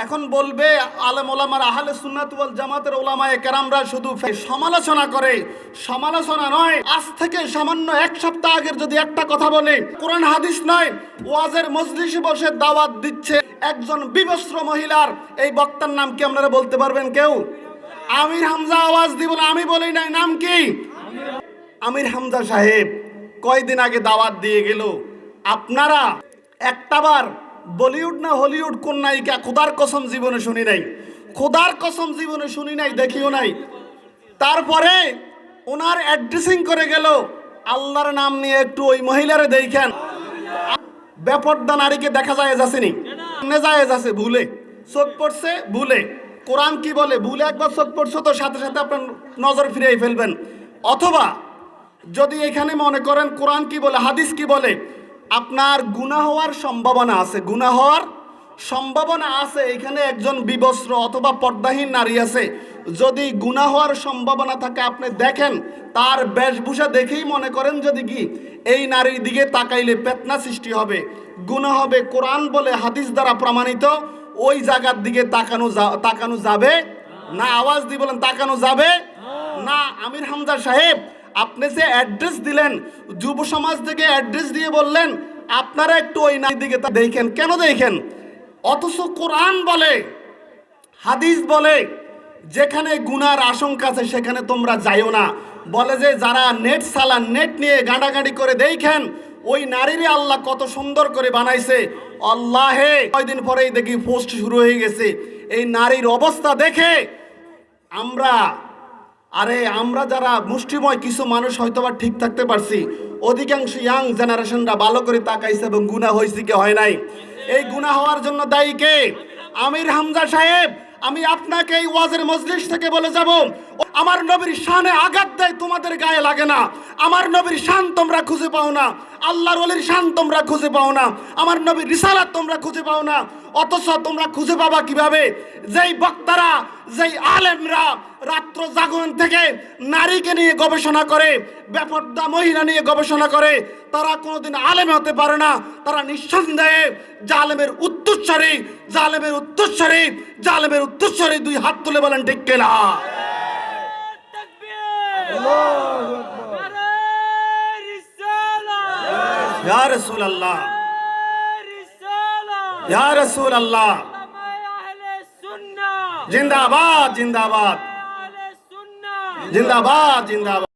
এখন বলবে আলেম ওলামার আহলে সুন্নাত ওয়াল জামাতের ওলামায়ে কেরামরা শুধু সমালোচনা করে। সমালোচনা নয়, আজ থেকে সামান্য এক সপ্তাহ আগের যদি একটা কথা বলে, কোরআন হাদিস নয়, ওয়াজের মজলিসে বসে দাওয়াত দিচ্ছে একজন বিবস্ত্র মহিলার, এই বক্তার নাম কি আপনারা বলতে পারবেন কেউ? আমির হামজা আওয়াজ দিব না, আমি বলি নাই, নাম কি? আমির হামজা সাহেব কয়দিন আগে দাওয়াত দিয়ে গেল। আপনারা একটাবার বলিউড না হলিউড কোন নায়িকা খোদার কসম জীবনে শুনি নাই, খোদার কসম জীবনে শুনি নাই, দেখিও নাই। তারপরে ওনার অ্যাড্রেসিং করে গেল আল্লাহর নাম নিয়ে, একটু ওই মহিলারে দেখেন, বেপর্দা নারীকে দেখা যায় যাচ্ছেনি, নেজায়েজ আছে, ভুলে চোখ পড়ছে, ভুলে কোরআন কি বলে, ভুলে একবার চোখ পড়ছো তো সাথে সাথে আপনার নজর ফিরিয়ে ফেলবেন। অথবা যদি এখানে মনে করেন কোরআন কি বলে, হাদিস কি বলে, আপনার গুনাহ হওয়ার সম্ভাবনা আছে, গুনাহ হওয়ার সম্ভাবনা আছে, এখানে একজন বিবস্ত্র অথবা পর্দাহীন নারী আছে, যদি গুনাহ হওয়ার সম্ভাবনা থাকে আপনি দেখেন, তার বেশভূষা দেখেই মনে করেন যদি কি এই নারীর দিকে তাকাইলে ফিতনা সৃষ্টি হবে, গুনাহ হবে, কোরআন বলে হাদিস দ্বারা প্রমাণিত, ওই জায়গার দিকে তাকানো যাবে না। আওয়াজ দিয়ে বলেন তাকানো যাবে না। আমির হামজা সাহেব আপনি যে অ্যাড্রেস দিলেন, যুব সমাজ থেকে অ্যাড্রেস দিয়ে বললেন আপনারা একটু ওই নারীর দিকে দেখেন, কেন দেখেন? অথচ কোরআন বলে, হাদিস বলে যেখানে গুনার আশঙ্কা আছে সেখানে তোমরা যাইও না। বলে যে যারা নেট চালান, নেট নিয়ে গাঁড়াগাঁড়ি করে দেখেন ওই নারীরে আল্লাহ কত সুন্দর করে বানাইছে। আল্লাহে কয়দিন পরেই দেখি পোস্ট শুরু হয়ে গেছে। এই নারীর অবস্থা দেখে আমরা যারা মুষ্টিময় কিছু মানুষ হয়তোবা ঠিক থাকতে পারছি, অধিকাংশ ইয়াং জেনারেশনরা ভালো করে তাকাইছে এবং গুনাহ হয়েছে কি হয় নাই। এই গুনাহ হওয়ার জন্য দায়ী কে? আমির হামজা সাহেব, আমি আপনাকে এই ওয়াজের মজলিস থেকে বলে যাব, আমার নবীর শানে আঘাত দেয় তোমাদের গায়ে লাগে না, আমার নবীর শান তোমরা খুঁজে পাও না, আল্লাহর ওলির শান তোমরা খুঁজে পাও না, আমার নবীর রিসালাত তোমরা খুঁজে পাও না। অথচ তোমরা খুঁজে পাবা কিভাবে? যেই বক্তারা, যেই আলেমরা রাত্র জাগরণ থেকে নারীকে নিয়ে গবেষণা করে, বেপর্দা মহিলা নিয়ে গবেষণা করে, তারা কোনোদিন আলেম হতে পারে না। তারা নিঃসন্দেহে জালেমের উত্তরস্বরী, জালেমের উত্তরস্বরী, জালেমের উত্তরস্বরী। দুই হাত তুলে বলেন ঠিক কিনা? ইয়া রাসূলুল্লাহ, ইয়া রাসূলুল্লাহ, জিন্দাবাদ জিন্দাবাদ জিন্দাবাদ জিন্দাবাদ।